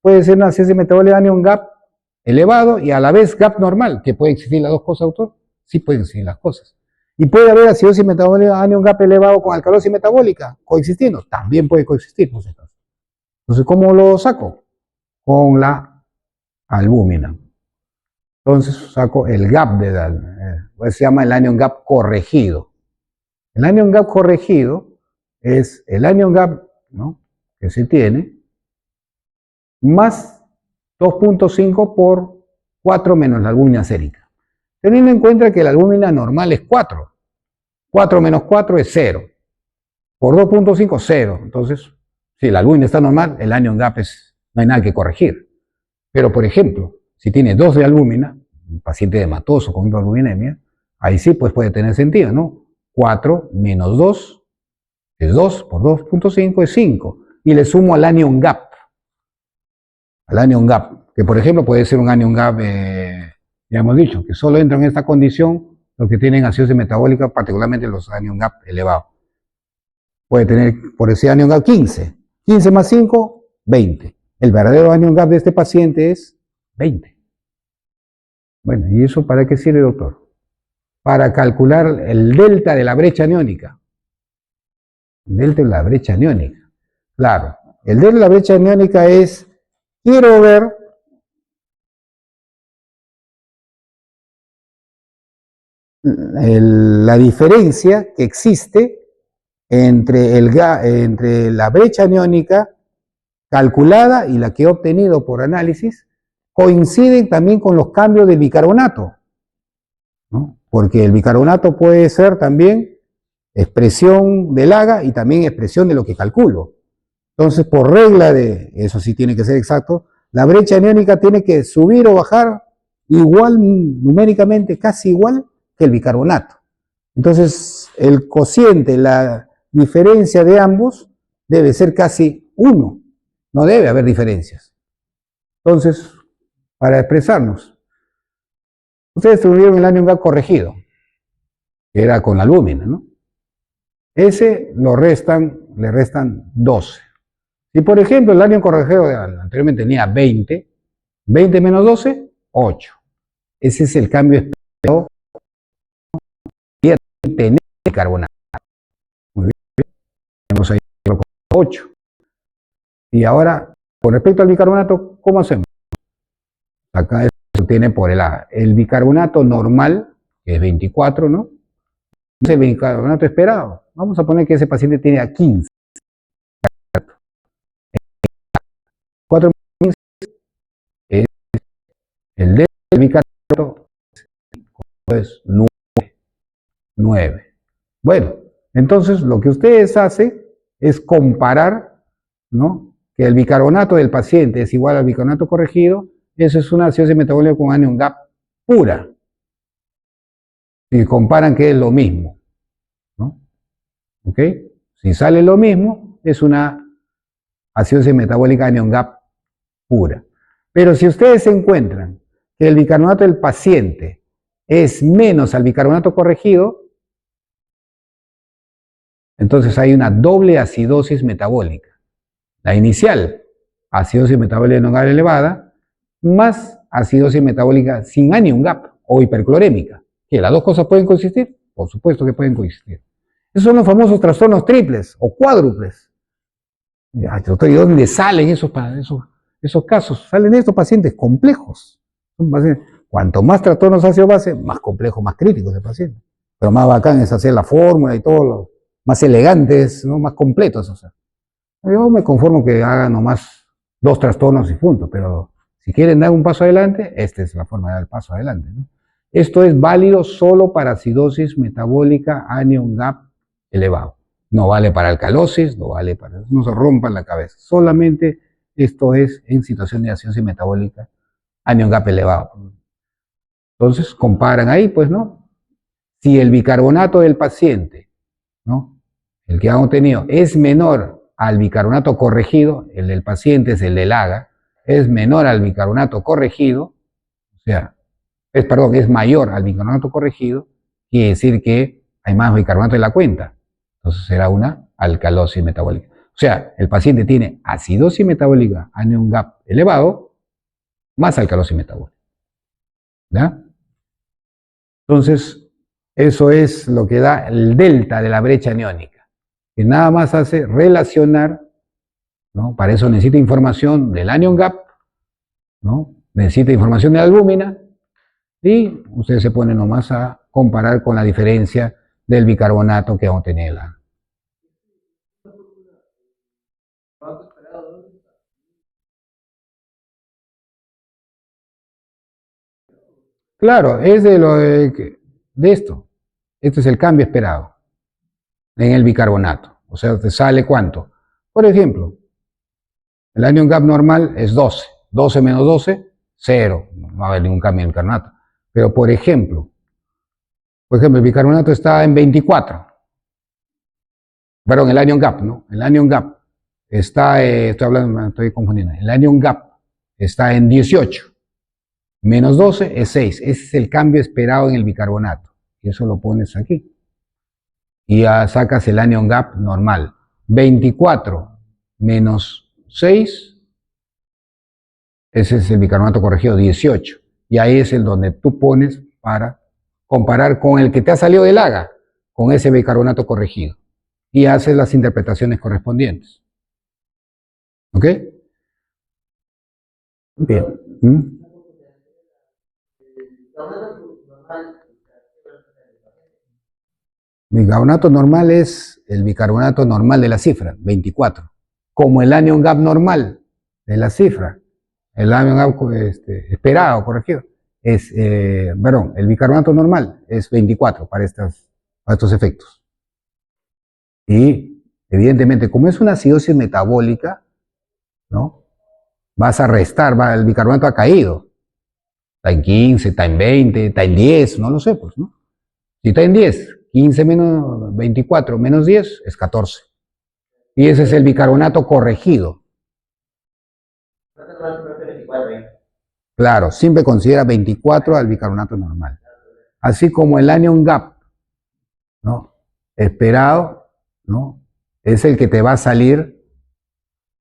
Puede ser una acidosis metabólica anion gap elevado y a la vez gap normal, que puede existir las dos cosas, autor. Sí pueden existir las cosas. Y puede haber acidosis metabólica anion gap elevado con alcalosis metabólica coexistiendo. También puede coexistir, por si acaso. Entonces, ¿cómo lo saco? Con la albúmina. Entonces saco el gap de pues se llama el anion gap corregido. El anion gap corregido es el anion gap, ¿no?, que se tiene más 2.5 por 4 menos la albúmina sérica. Teniendo en cuenta que la albúmina normal es 4. 4 menos 4 es 0. Por 2.5, 0. Entonces, si la albúmina está normal, el anion gap no hay nada que corregir. Pero, por ejemplo, si tiene 2 de albúmina, un paciente hematoso con hipoalbuminemia, ahí sí pues puede tener sentido, ¿no? 4 menos 2 es 2, por 2.5 es 5. Y le sumo al anion gap. Al anion gap, que por ejemplo puede ser un anion gap, ya hemos dicho, que solo entran en esta condición los que tienen acidosis metabólica, particularmente los anion gap elevados. Puede tener por ese anion gap 15. 15 más 5, 20. El verdadero anion gap de este paciente es 20. Bueno, ¿y eso para qué sirve, doctor? Para calcular el delta de la brecha aniónica. El delta de la brecha aniónica. Claro, el delta de la brecha aniónica es, quiero ver la diferencia que existe entre la brecha aniónica calculada y la que he obtenido por análisis, coinciden también con los cambios del bicarbonato, ¿no? Porque el bicarbonato puede ser también expresión del AGA y también expresión de lo que calculo. Entonces, por regla de, eso sí tiene que ser exacto, la brecha aniónica tiene que subir o bajar igual, numéricamente casi igual que el bicarbonato. Entonces, el cociente, la diferencia de ambos debe ser casi 1. No debe haber diferencias. Entonces, para expresarnos, ustedes tuvieron el anion gap corregido, que era con la albúmina, ¿no? Ese le restan 12. Si por ejemplo el anion corregido anteriormente tenía 20, 20 menos 12, 8. Ese es el cambio esperado de tener carbonato. Muy bien, tenemos ahí 8. Y ahora, con respecto al bicarbonato, ¿cómo hacemos? Acá se tiene por el A. El bicarbonato normal, que es 24, ¿no? Es el bicarbonato esperado. Vamos a poner que ese paciente tiene a 15. 4 es El delta del bicarbonato es 9. Bueno, entonces lo que ustedes hacen es comparar, ¿no?, que el bicarbonato del paciente es igual al bicarbonato corregido. Eso es una acidosis metabólica con anion gap pura. Y comparan que es lo mismo, ¿no? ¿Ok? Si sale lo mismo, es una acidosis metabólica anion gap pura. Pero si ustedes encuentran que el bicarbonato del paciente es menos al bicarbonato corregido, entonces hay una doble acidosis metabólica. La inicial, acidosis metabólica anion gap elevada, más acidosis metabólica sin anion gap o hiperclorémica. ¿Que las dos cosas pueden coexistir? Por supuesto que pueden coexistir. Esos son los famosos trastornos triples o cuádruples. ¿Y dónde salen esos casos? Salen estos pacientes complejos. Cuanto más trastornos ácido-base, más complejo, más crítico es el paciente. Pero más bacán es hacer la fórmula y todo, lo más elegantes, ¿no?, más completos. O sea, yo me conformo que hagan nomás 2 trastornos y punto, pero si quieren dar un paso adelante, esta es la forma de dar el paso adelante, ¿no? Esto es válido solo para acidosis metabólica anion gap elevado. No vale para alcalosis, no vale para... No se rompan la cabeza. Solamente esto es en situación de acidosis metabólica anion gap elevado. Entonces comparan ahí, pues, ¿no? Si el bicarbonato del paciente, ¿no?, el que han obtenido, es menor al bicarbonato corregido, el del paciente es el del AGA, es menor al bicarbonato corregido, o sea, es mayor al bicarbonato corregido, quiere decir que hay más bicarbonato en la cuenta. Entonces será una alcalosis metabólica. O sea, el paciente tiene acidosis metabólica anion gap elevado más alcalosis metabólica. ¿Ya? Entonces, eso es lo que da el delta de la brecha aniónica, que nada más hace relacionar, ¿no? Para eso necesita información del anion gap, ¿no? Necesita información de la albúmina, y ustedes se ponen nomás a comparar con la diferencia del bicarbonato que vamos a tener. Claro, es de esto. Este es el cambio esperado en el bicarbonato. O sea, te sale ¿cuánto? Por ejemplo, el anion gap normal es 12. 12 menos 12, 0. No va a haber ningún cambio en el bicarbonato. Pero por ejemplo, el bicarbonato está en 24. Perdón, el anion gap, ¿no? El anion gap está, estoy confundiendo. El anion gap está en 18. Menos 12 es 6. Ese es el cambio esperado en el bicarbonato. Y eso lo pones aquí. Y ya sacas el anion gap normal. 24 menos 6, ese es el bicarbonato corregido, 18. Y ahí es el donde tú pones para comparar con el que te ha salido del AGA, con ese bicarbonato corregido. Y haces las interpretaciones correspondientes. ¿Ok? Bien. Bicarbonato normal es el bicarbonato normal de la cifra, 24. Como el anion gap normal de la cifra, el anion gap esperado, corregido, es, el bicarbonato normal es 24 para estos efectos. Y evidentemente, como es una acidosis metabólica, ¿no?, vas a restar, el bicarbonato ha caído. Está en 15, está en 20, está en 10, no lo sé, pues, ¿no? Si está en 10, 15 menos 24 menos 10 es 14. Y ese es el bicarbonato corregido. Claro, siempre considera 24 al bicarbonato normal. Así como el anion gap, ¿no?, esperado, ¿no?, es el que te va a salir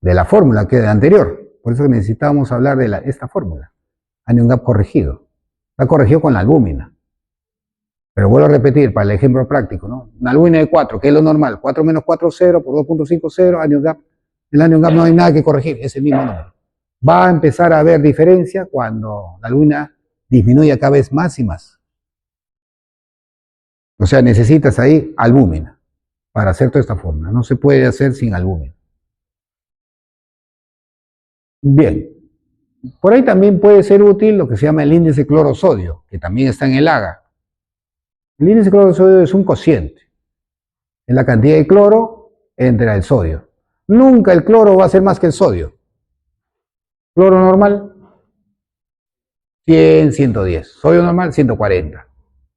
de la fórmula que de anterior. Por eso necesitábamos hablar de esta fórmula. Anion gap corregido. Está corregido con la albúmina. Pero vuelvo a repetir, para el ejemplo práctico, ¿no? Una albúmina de 4, que es lo normal. 4 menos 4, 0, por 2.5, 0, anion gap. El anion gap no hay nada que corregir, es el mismo número. Va a empezar a haber diferencia cuando la albúmina disminuya cada vez más y más. O sea, necesitas ahí albúmina para hacer toda esta fórmula. No se puede hacer sin albúmina. Bien. Por ahí también puede ser útil lo que se llama el índice cloro-sodio, que también está en el AGA. El índice cloro-sodio es un cociente. Es la cantidad de cloro entre el sodio. Nunca el cloro va a ser más que el sodio. Cloro normal, 100, 110. Sodio normal, 140.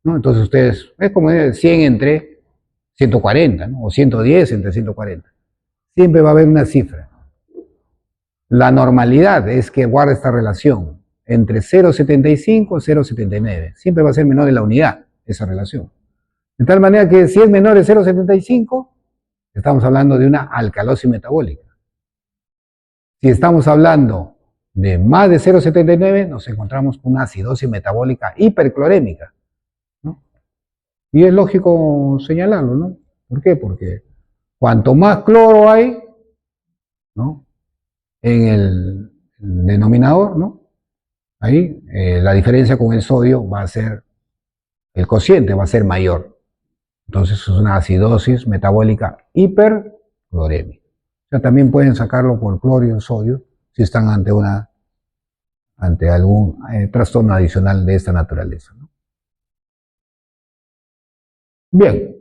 ¿No? Entonces ustedes, es como 100 entre 140, ¿no? O 110 entre 140. Siempre va a haber una cifra. La normalidad es que guarde esta relación entre 0,75 y 0,79. Siempre va a ser menor de la unidad esa relación. De tal manera que si es menor de 0,75, estamos hablando de una alcalosis metabólica. Si estamos hablando de más de 0,79, nos encontramos con una acidosis metabólica hiperclorémica, ¿no? Y es lógico señalarlo, ¿no? ¿Por qué? Porque cuanto más cloro hay, ¿no?, en el denominador, ¿no?, ahí la diferencia con el sodio va a ser, el cociente va a ser mayor. Entonces es una acidosis metabólica hiperclorémica. O sea, también pueden sacarlo por cloro y sodio si están ante algún trastorno adicional de esta naturaleza, ¿no? Bien,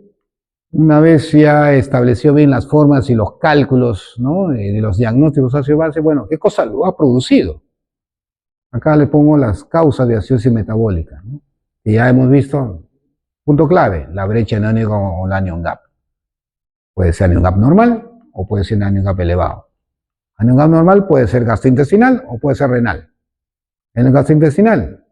una vez ya estableció bien las formas y los cálculos, ¿no?, de los diagnósticos ácido-base, bueno, ¿qué cosa lo ha producido? Acá le pongo las causas de acidosis metabólica, ¿no? Y ya hemos visto, punto clave, la brecha aniónica o el anion gap. Puede ser anion gap normal o puede ser anion gap elevado. Anion gap normal puede ser gastrointestinal o puede ser renal. En el gastrointestinal,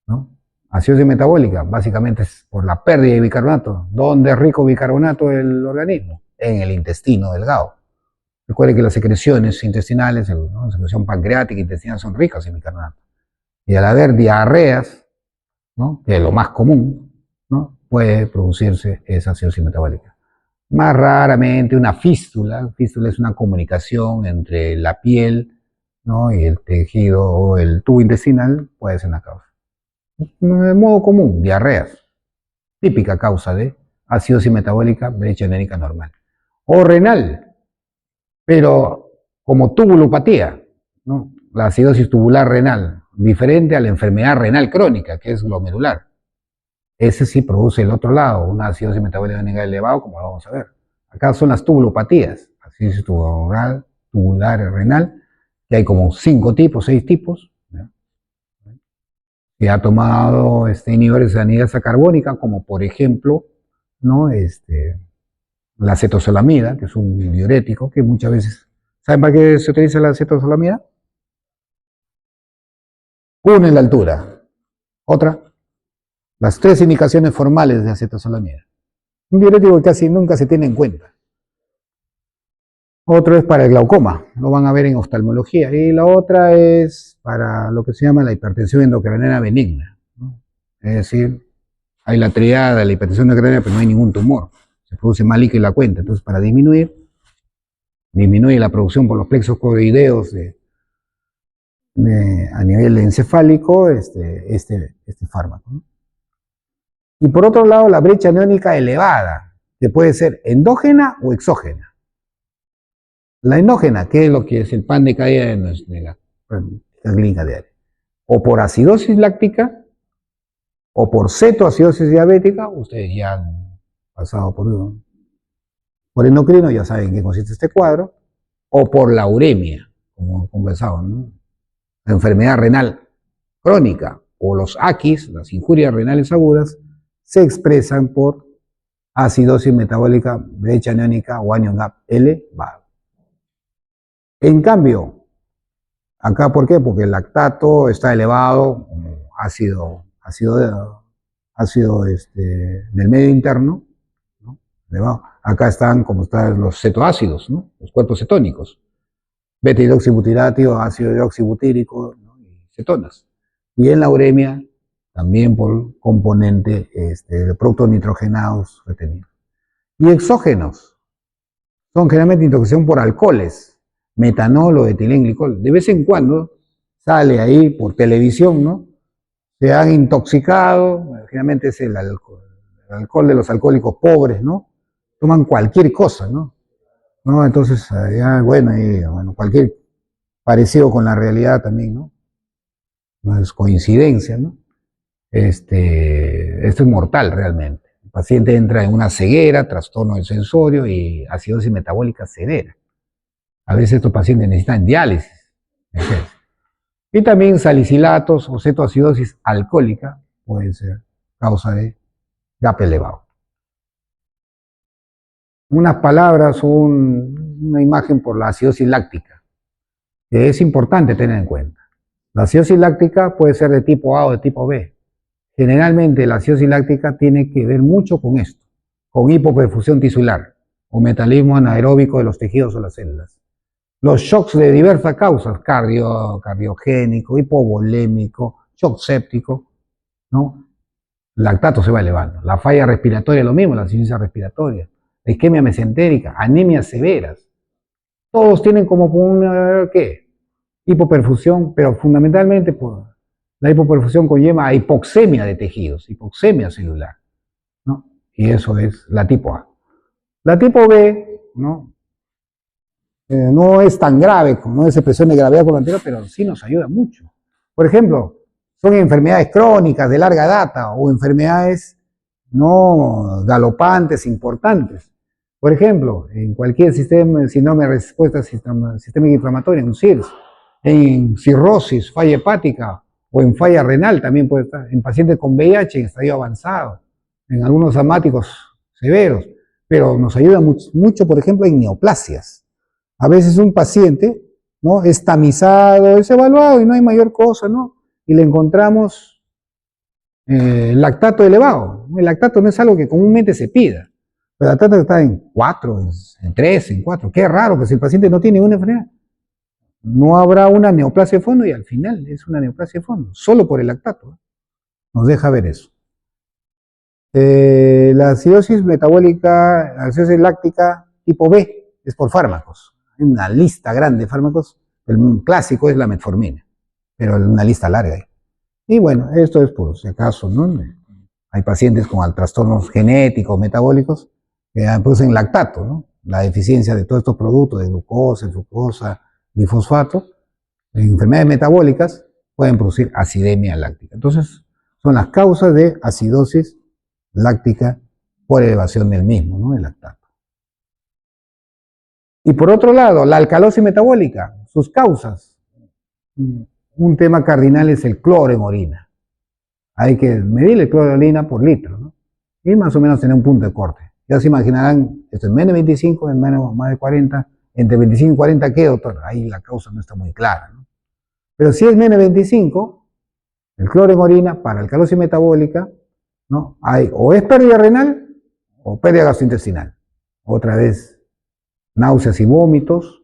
¿no?, acidosis metabólica, básicamente es por la pérdida de bicarbonato. ¿Dónde es rico bicarbonato el organismo? En el intestino delgado. Recuerde que las secreciones intestinales, ¿no?, la secreción pancreática e intestinal son ricas en bicarbonato. Y al haber diarreas, ¿no?, que es lo más común, ¿no?, puede producirse esa acidosis metabólica. Más raramente una fístula. Fístula es una comunicación entre la piel, ¿no?, y el tejido o el tubo intestinal, puede ser una causa. De modo común, diarreas, típica causa de acidosis metabólica, brecha aniónica normal. O renal, pero como tubulopatía, ¿no?, la acidosis tubular renal, diferente a la enfermedad renal crónica, que es glomerular. Ese sí produce el otro lado, una acidosis metabólica elevada, como lo vamos a ver. Acá son las tubulopatías, acidosis tubular renal, que hay como 5 tipos, 6 tipos, ¿no?, que ha tomado inhibidores de anhidasa carbónica, como por ejemplo, ¿no?, la acetosolamida, que es un diurético, que muchas veces, ¿saben para qué se utiliza la acetosolamida? Una es la altura, otra, las 3 indicaciones formales de acetosolamida. Un diurético que casi nunca se tiene en cuenta. Otro es para el glaucoma, lo van a ver en oftalmología. Y la otra es para lo que se llama la hipertensión endocrinal benigna, ¿no? Es decir, hay la triada de la hipertensión endocrinal, pero no hay ningún tumor. Se produce más líquido en la cuenta. Entonces, para disminuye la producción por los plexos coroideos a nivel encefálico este fármaco, ¿no? Y por otro lado, la brecha aniónica elevada, que puede ser endógena o exógena. La endógena, que es lo que es el pan de cada día de la clínica diaria, o por acidosis láctica, o por cetoacidosis diabética. Ustedes ya han pasado por endocrino, ya saben en qué consiste este cuadro, o por la uremia, como conversamos, ¿no?, la enfermedad renal crónica, o los AQIs, las injurias renales agudas, se expresan por acidosis metabólica, brecha aniónica o anion gap elevado. En cambio, acá, ¿por qué? Porque el lactato está elevado, ácido del medio interno, ¿no?, elevado. Acá están, como están los cetoácidos, ¿no?, los cuerpos cetónicos, beta-hidroxibutirato, ácido hidroxibutírico, ¿no?, y cetonas. Y en la uremia, también por componente de productos nitrogenados retenidos. Y exógenos son generalmente intoxicación por alcoholes, metanol o etilenglicol. De vez en cuando sale ahí por televisión, ¿no?, se han intoxicado, generalmente es el alcohol de los alcohólicos pobres, ¿no?, toman cualquier cosa, ¿no? Entonces, bueno, cualquier parecido con la realidad también, ¿no? no es coincidencia, ¿no? Esto es mortal realmente. El paciente entra en una ceguera, trastorno del sensorio y acidosis metabólica severa. A veces estos pacientes necesitan diálisis. Y también salicilatos o cetoacidosis alcohólica pueden ser causa de GAP elevado. Unas palabras o una imagen por la acidosis láctica, que es importante tener en cuenta. La acidosis láctica puede ser de tipo A o de tipo B. Generalmente la acidosis láctica tiene que ver mucho con esto, con hipoperfusión tisular o metabolismo anaeróbico de los tejidos o las células. Los shocks de diversas causas, cardiogénico, hipovolémico, shock séptico, ¿no? El lactato se va elevando. La falla respiratoria, lo mismo, la insuficiencia respiratoria, la isquemia mesentérica, anemias severas. Todos tienen como una, ¿qué? Hipoperfusión, pero fundamentalmente por la hipoperfusión conlleva a hipoxemia de tejidos, hipoxemia celular, ¿no? Y eso es la tipo A. La tipo B, ¿no? No es tan grave, no es expresión de gravedad por lo anterior, pero sí nos ayuda mucho. Por ejemplo, son enfermedades crónicas de larga data o enfermedades no galopantes, importantes. Por ejemplo, en cualquier síndrome de respuesta sistémica inflamatoria, en CIRS, en cirrosis, falla hepática o en falla renal también puede estar, en pacientes con VIH en estadio avanzado, en algunos asmáticos severos, pero nos ayuda mucho, por ejemplo, en neoplasias. A veces un paciente, ¿no?, es tamizado, es evaluado y no hay mayor cosa, ¿no? Y le encontramos lactato elevado. El lactato no es algo que comúnmente se pida. El lactato está en 4, en 3, en 4. Qué raro, que si el paciente no tiene ninguna enfermedad, no habrá una neoplasia de fondo y al final es una neoplasia de fondo, solo por el lactato, ¿eh? Nos deja ver eso. La acidosis metabólica, la acidosis láctica tipo B es por fármacos. Hay una lista grande de fármacos. El clásico es la metformina, pero una lista larga ahí. Y bueno, esto es por si acaso, ¿no? Hay pacientes con trastornos genéticos, metabólicos, que producen lactato, ¿no? La deficiencia de todos estos productos, de glucosa, fructosa, difosfato, en enfermedades metabólicas, pueden producir acidemia láctica. Entonces, son las causas de acidosis láctica por elevación del mismo, ¿no?, el lactato. Y por otro lado, la alcalosis metabólica, sus causas. Un tema cardinal es el cloro en orina. Hay que medir el cloro de orina por litro, ¿no? Y más o menos tener un punto de corte. Ya se imaginarán, esto es menos de 25, en menos más de 40, entre 25 y 40, ¿qué, doctor? Ahí la causa no está muy clara, ¿no? Pero si es menos de 25, el cloro en orina para alcalosis metabólica, ¿no?, hay o es pérdida renal o pérdida gastrointestinal. Otra vez, náuseas y vómitos,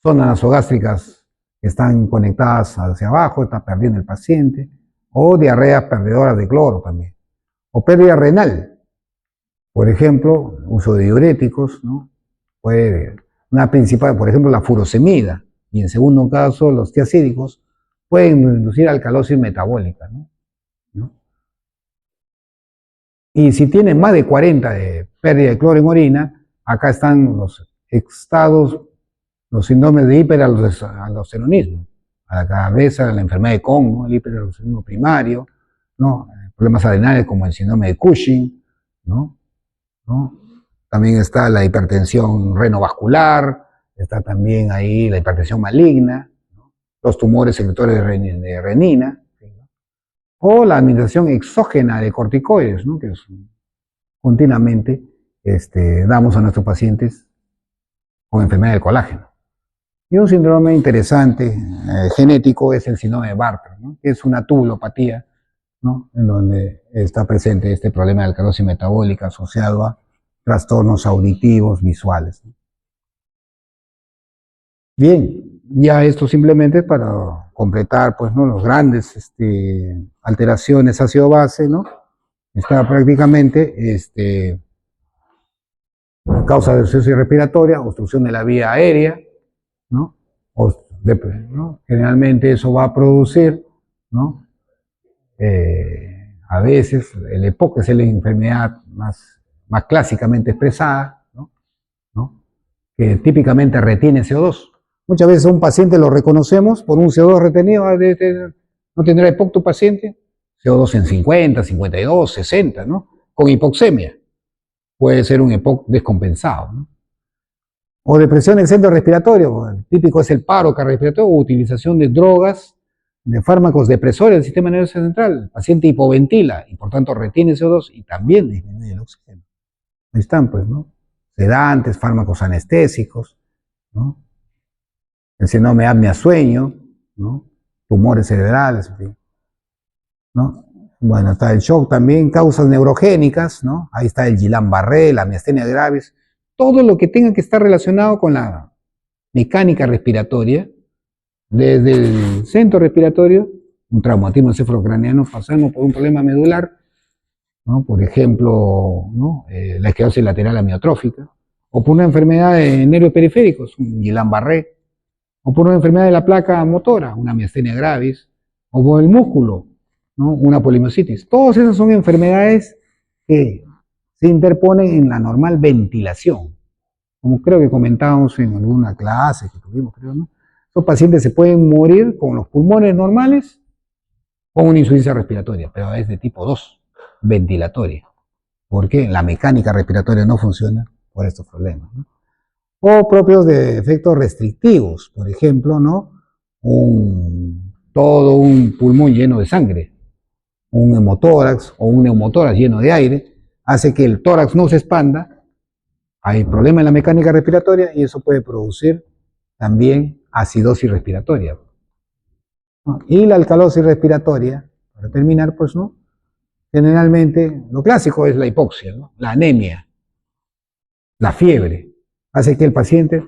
zonas nasogástricas que están conectadas hacia abajo, está perdiendo el paciente, o diarreas perdedoras de cloro también, o pérdida renal, por ejemplo, uso de diuréticos, ¿no? Una principal, por ejemplo, la furosemida, y en segundo caso, los tiacídicos, pueden inducir alcalosis metabólica, ¿no? Y si tienen más de 40 de pérdida de cloro en orina, acá están los estados, los síndromes de hiperaldosteronismo, a la cabeza, la enfermedad de Crohn, ¿no?, el hiperaldosteronismo primario, ¿no?, problemas adrenales como el síndrome de Cushing, ¿no? También está la hipertensión renovascular, está también ahí la hipertensión maligna, ¿no?, los tumores secretores de renina, ¿no?, o la administración exógena de corticoides, ¿no?, que continuamente damos a nuestros pacientes con enfermedad del colágeno. Y un síndrome interesante, genético, es el síndrome de Bartter, ¿no?, que es una tubulopatía, ¿no?, en donde está presente este problema de alcalosis metabólica asociado a trastornos auditivos, visuales, ¿no? Bien, ya esto simplemente para completar, pues, ¿no?, los grandes alteraciones ácido-base, ¿no? Está prácticamente causa de obstrucción respiratoria, obstrucción de la vía aérea, ¿no? ¿no? Generalmente eso va a producir, ¿no?, a veces el EPOC, que es la enfermedad más clásicamente expresada, ¿no?, que típicamente retiene CO2. Muchas veces a un paciente lo reconocemos por un CO2 retenido, ¿No tendrá EPOC tu paciente? CO2 en 50, 52, 60, ¿no? Con hipoxemia. Puede ser un EPOC descompensado, ¿no? O depresión en el centro respiratorio, el típico es el paro cardiorrespiratorio o utilización de drogas, de fármacos depresores del sistema nervioso central. El paciente hipoventila y por tanto retiene CO2 y también disminuye el oxígeno. Ahí están, pues, ¿no? Sedantes, fármacos anestésicos, ¿no? El síndrome de apnea-sueño, ¿no? Tumores cerebrales, en fin, ¿no? Bueno, está el shock también, causas neurogénicas, ¿no? Ahí está el Guillain-Barré, la miastenia gravis, todo lo que tenga que estar relacionado con la mecánica respiratoria, desde el centro respiratorio, un traumatismo encefalocraneano pasando por un problema medular, ¿no? Por ejemplo, ¿no? La esclerosis lateral amiotrófica, o por una enfermedad de nervios periféricos, un Guillain-Barré, o por una enfermedad de la placa motora, una miastenia gravis, o por el músculo, ¿no? Una polimiositis. Todas esas son enfermedades que se interponen en la normal ventilación, como creo que comentábamos en alguna clase que tuvimos, creo, ¿no? Estos pacientes se pueden morir con los pulmones normales con una insuficiencia respiratoria, pero es de tipo 2, ventilatoria, porque la mecánica respiratoria no funciona por estos problemas, ¿no? O propios de efectos restrictivos, por ejemplo, ¿no? Todo un pulmón lleno de sangre, un hemotórax o un neumotórax lleno de aire, hace que el tórax no se expanda, hay problema en la mecánica respiratoria y eso puede producir también acidosis respiratoria, ¿no? Y la alcalosis respiratoria, para terminar, pues, ¿no? Generalmente, lo clásico es la hipoxia, ¿no? La anemia, la fiebre, hace que el paciente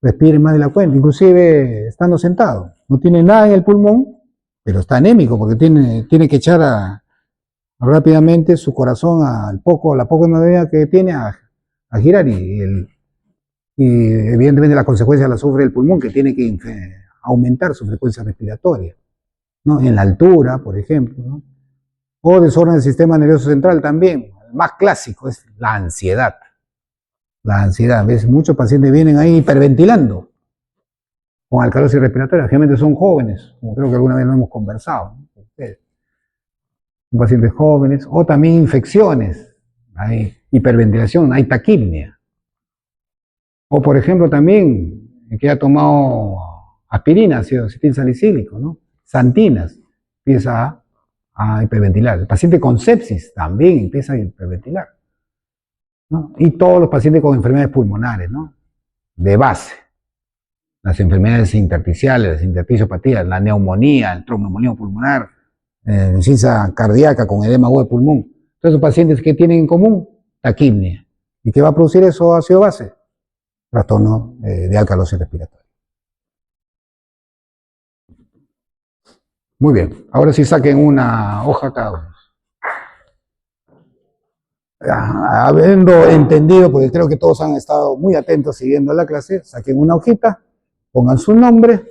respire más de la cuenta, inclusive estando sentado. No tiene nada en el pulmón, pero está anémico porque tiene que echar rápidamente su corazón la poca hemodinamia que tiene a girar y evidentemente la consecuencia la sufre el pulmón que tiene que aumentar su frecuencia respiratoria, ¿no? En la altura, por ejemplo, ¿no? O desorden del sistema nervioso central también. El más clásico es la ansiedad. La ansiedad, ¿ves? Muchos pacientes vienen ahí hiperventilando con alcalosis respiratoria, generalmente son jóvenes, como creo que alguna vez lo hemos conversado, ¿no? Ustedes. Son pacientes jóvenes, o también infecciones, hay hiperventilación, hay taquipnea. O por ejemplo también, que ha tomado aspirina, ácido acetilsalicílico, ¿no? Santinas, empieza a hiperventilar. El paciente con sepsis también empieza a hiperventilar, ¿no? Y todos los pacientes con enfermedades pulmonares, ¿no? De base. Las enfermedades intersticiales, las intersticiopatías, la neumonía, el tromboneumonía pulmonar, insuficiencia cardíaca con edema agudo de pulmón. Todos esos pacientes que tienen en común taquipnea. ¿Y qué va a producir eso? Ácido base. Trastorno de alcalosis respiratoria. Muy bien, ahora sí saquen una hoja cada uno. Habiendo entendido, porque creo que todos han estado muy atentos siguiendo la clase, saquen una hojita, pongan su nombre.